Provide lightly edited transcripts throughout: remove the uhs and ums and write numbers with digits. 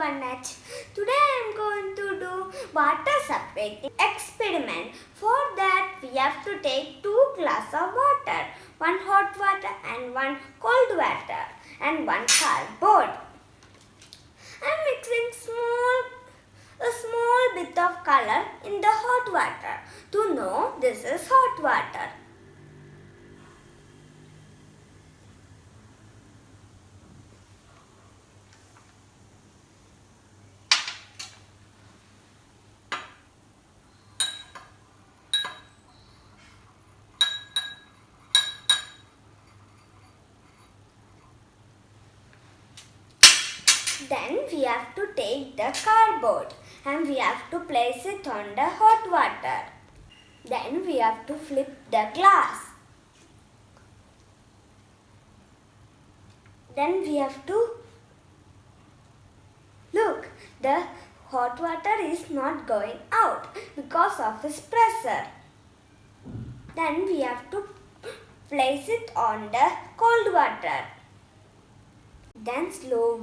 aadidevanair. Today I am going to do water separating experiment. For that we have to take 2 glasses of water, one hot water and one cold water and one cardboard. I am mixing a small bit of color in the hot water to know this is hot water. Then we have to take the cardboard and we have to place it on the hot water. Then we have to flip the glass. Then we have to look, the hot water is not going out because of its pressure. Then we have to place it on the cold water. Then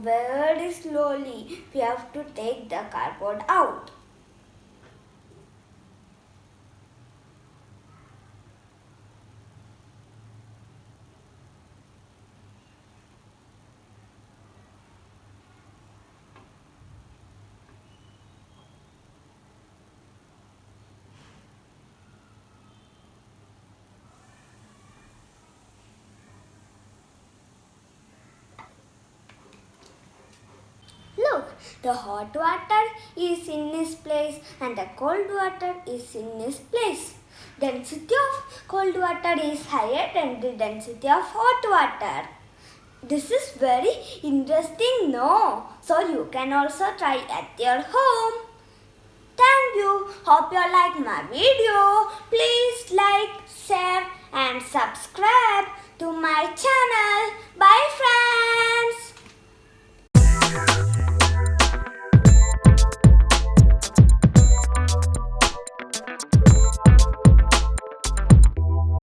very slowly we have to take the cardboard out. Look, the hot water is in its place and the cold water is in its place. Density of cold water is higher than the density of hot water. This is very interesting, no? So you can also try at your home. Thank you. Hope you like my video. Please like, share and subscribe to my channel. Bye.